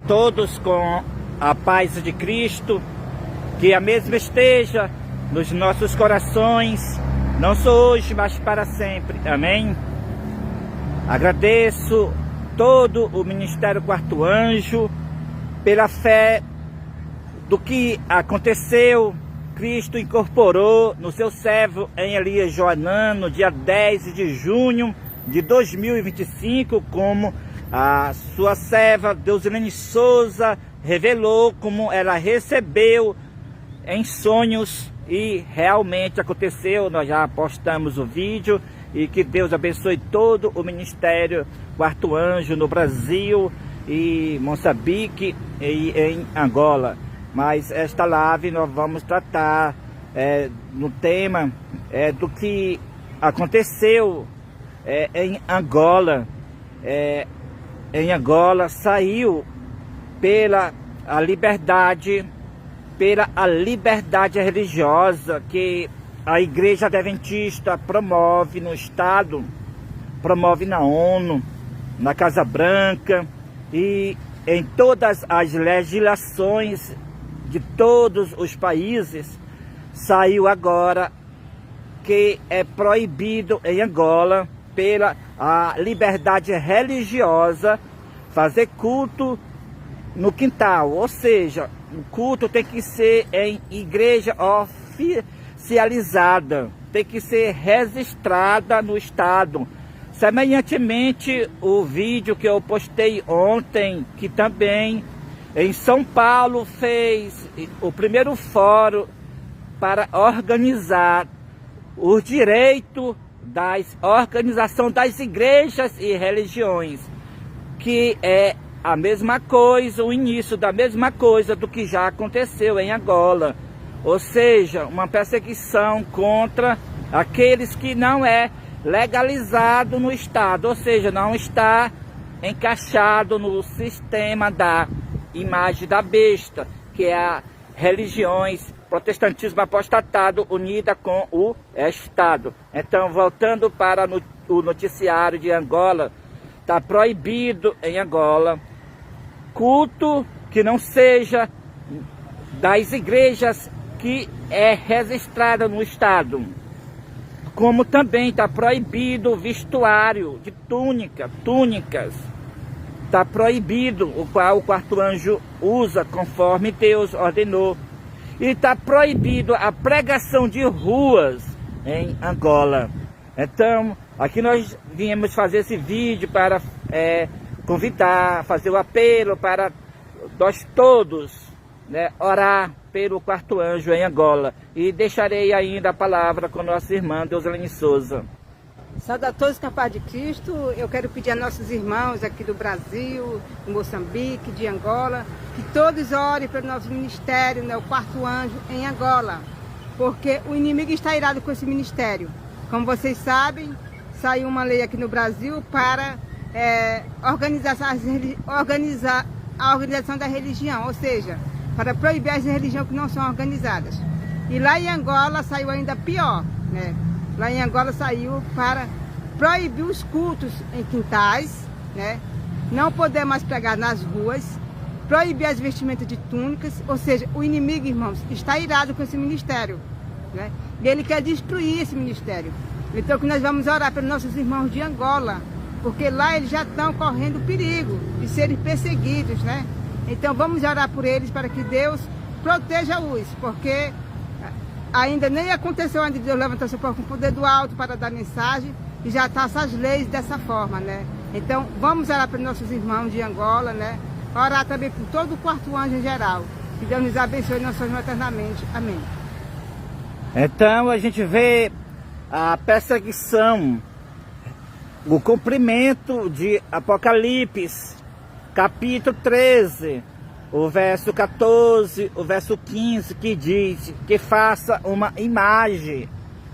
Todos com a paz de Cristo, que a mesma esteja nos nossos corações, não só hoje, mas para sempre. Amém? Agradeço todo o Ministério Quarto Anjo pela fé do que aconteceu. Cristo incorporou no seu servo em Elias Joanã, no dia 10 de junho de 2025, como a sua serva Deusilene Souza revelou, como ela recebeu em sonhos, e realmente aconteceu. Nós já postamos o vídeo, e que Deus abençoe todo o Ministério Quarto Anjo no Brasil e Moçambique e em Angola. Mas esta live nós vamos tratar no tema do que aconteceu em Angola. Em Angola saiu pela a liberdade religiosa que a Igreja Adventista promove no Estado, promove na ONU, na Casa Branca e em todas as legislações de todos os países. Saiu agora que é proibido em Angola, pela a liberdade religiosa, fazer culto no quintal, ou seja, o culto tem que ser em igreja oficializada, tem que ser registrada no Estado. Semelhantemente o vídeo que eu postei ontem, que também em São Paulo fez o primeiro fórum para organizar o direito das organização das igrejas e religiões, que é a mesma coisa, o início da mesma coisa do que já aconteceu em Angola, ou seja, uma perseguição contra aqueles que não é legalizado no Estado, ou seja, não está encaixado no sistema da imagem da besta, que é a religiões protestantismo apostatado unida com o Estado. Então, voltando para o noticiário de Angola, está proibido em Angola culto que não seja das igrejas que é registrada no Estado. Como também está proibido o vestuário de túnicas. Está proibido, o qual o Quarto Anjo usa conforme Deus ordenou. E está proibido a pregação de ruas em Angola. Então, aqui nós viemos fazer esse vídeo para convidar, fazer o apelo para nós todos, orar pelo Quarto Anjo em Angola. E deixarei ainda a palavra com nossa irmã Deusilene Souza. Saúde a todos com a paz de Cristo. Eu quero pedir a nossos irmãos aqui do Brasil, de Moçambique, de Angola, que todos orem pelo nosso ministério, o Quarto Anjo em Angola, porque o inimigo está irado com esse ministério. Como vocês sabem, saiu uma lei aqui no Brasil para organizar a organização da religião, ou seja, para proibir as religiões que não são organizadas. E lá em Angola saiu ainda pior, Lá em Angola saiu para proibir os cultos em quintais, não poder mais pregar nas ruas, proibir as vestimentas de túnicas, ou seja, o inimigo, irmãos, está irado com esse ministério, e ele quer destruir esse ministério. Então que nós vamos orar pelos nossos irmãos de Angola, porque lá eles já estão correndo perigo de serem perseguidos, Então vamos orar por eles para que Deus proteja-os, porque ainda nem aconteceu onde Deus levantou seu povo com o poder do alto para dar mensagem, e já está essas leis dessa forma, Então, vamos orar para os nossos irmãos de Angola, Orar também por todo o Quarto Anjo em geral. Que Deus nos abençoe e nos sonhe eternamente. Amém. Então, a gente vê a perseguição, o cumprimento de Apocalipse, capítulo 13, o verso 14, o verso 15, que diz que faça uma imagem,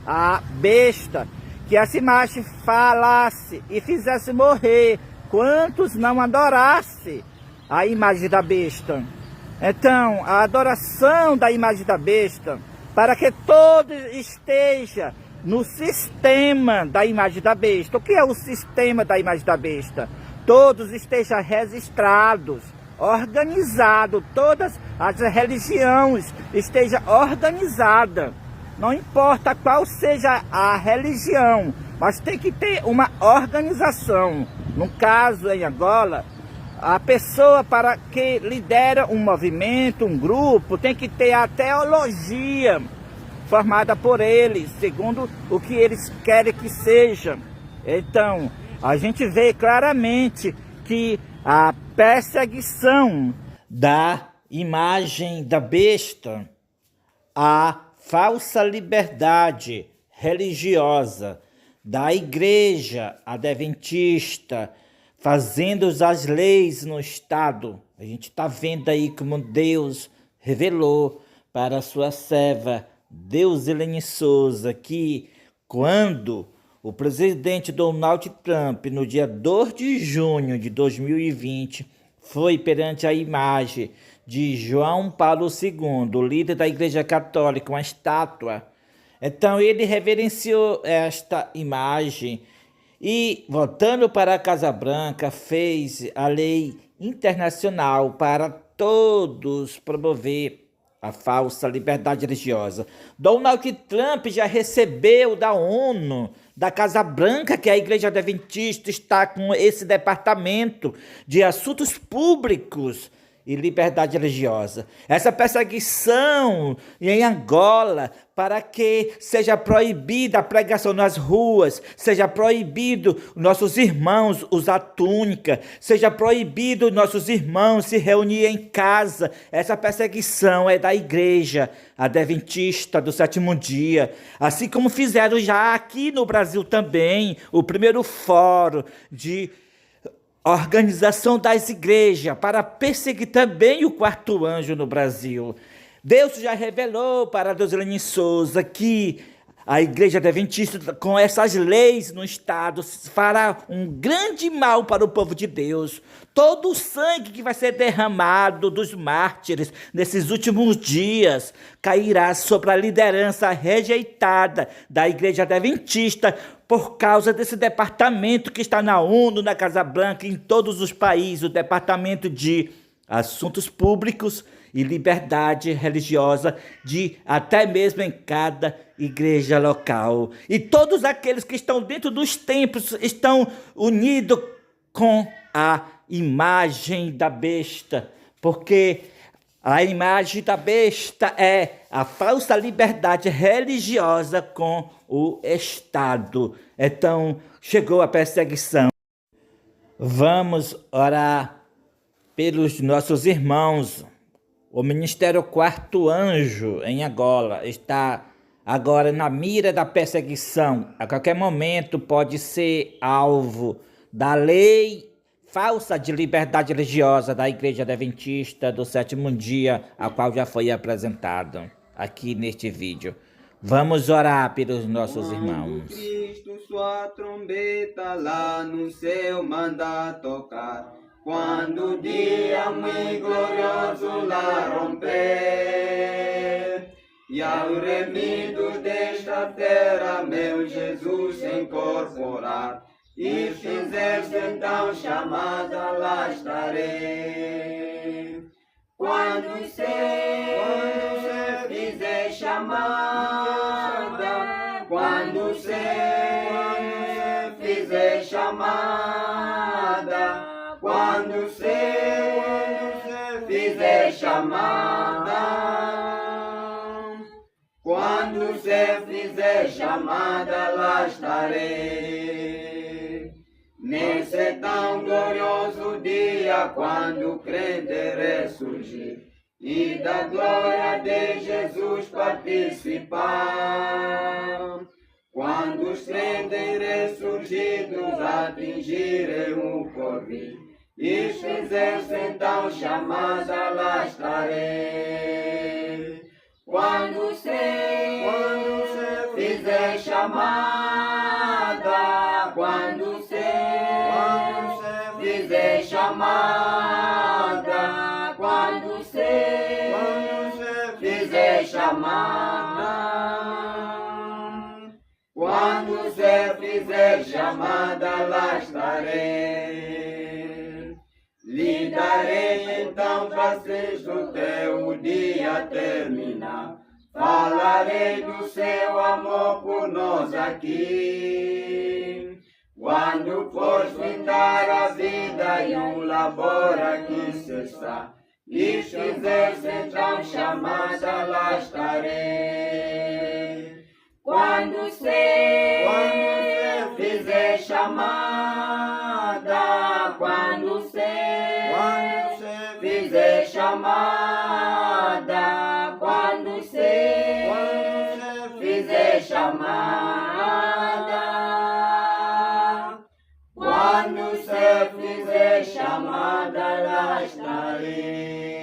a besta, que essa imagem falasse e fizesse morrer quantos não adorasse a imagem da besta. Então, a adoração da imagem da besta, para que todos estejam no sistema da imagem da besta. O que é o sistema da imagem da besta? Todos estejam registrados organizado, todas as religiões estejam organizadas. Não importa qual seja a religião, mas tem que ter uma organização. No caso, em Angola, a pessoa para que lidera um movimento, um grupo, tem que ter a teologia formada por eles, segundo o que eles querem que seja. Então, a gente vê claramente que a perseguição da imagem da besta, a falsa liberdade religiosa da igreja adventista, fazendo as leis no Estado. A gente está vendo aí como Deus revelou para a sua serva Deusilene Souza que quando o presidente Donald Trump, no dia 2 de junho de 2020, foi perante a imagem de João Paulo II, o líder da Igreja Católica, uma estátua. Então ele reverenciou esta imagem e, voltando para a Casa Branca, fez a lei internacional para todos promover a falsa liberdade religiosa. Donald Trump já recebeu da ONU, da Casa Branca, que a Igreja Adventista está com esse departamento de assuntos públicos e liberdade religiosa. Essa perseguição em Angola para que seja proibida a pregação nas ruas, seja proibido nossos irmãos usar túnica, seja proibido nossos irmãos se reunir em casa. Essa perseguição é da Igreja Adventista do Sétimo Dia, assim como fizeram já aqui no Brasil também, o primeiro fórum de organização das igrejas para perseguir também o quarto anjo no Brasil. Deus já revelou para Deusilene Souza que a Igreja Adventista, com essas leis no Estado, fará um grande mal para o povo de Deus. Todo o sangue que vai ser derramado dos mártires nesses últimos dias cairá sobre a liderança rejeitada da Igreja Adventista por causa desse departamento que está na ONU, na Casa Branca, em todos os países, o Departamento de Assuntos Públicos e Liberdade Religiosa, de até mesmo em cada igreja local. E todos aqueles que estão dentro dos templos estão unidos com a imagem da besta, porque a imagem da besta é a falsa liberdade religiosa com o Estado. Então, chegou a perseguição. Vamos orar pelos nossos irmãos. O Ministério Quarto Anjo em Angola está agora na mira da perseguição. A qualquer momento pode ser alvo da lei falsa de liberdade religiosa da Igreja Adventista do Sétimo Dia, a qual já foi apresentado aqui neste vídeo. Vamos orar pelos nossos irmãos. Cristo sua trombeta lá no céu manda tocar, quando o dia muito glorioso lá romper, e ao remido desta terra meu Jesus se incorporar, e fizeste então chamada, lá estarei. Quando você fizer chamada, quando você fizer chamada, quando você fizer chamada, quando você fizer chamada, lá estarei. Nesse tão glorioso dia, quando o crente ressurgir e da glória de Jesus participar, quando os crentes ressurgidos atingirem o porvir e fizesse então chamada, lá estarei. Quando você fizer chamada, quando você fizer chamada, quando você fizer chamada, quando você fizer chamada, lá estarei. Lida estarei então pra Cristo até o dia terminar. Falarei do seu amor por nós aqui. Quando for findar a vida e o labor aqui cessar, e fizer então chamada, lá estarei. Quando você fizer chamada, quando você fizer chamada, quando você fizer chamada, quando você fizer chamada, lá estarei.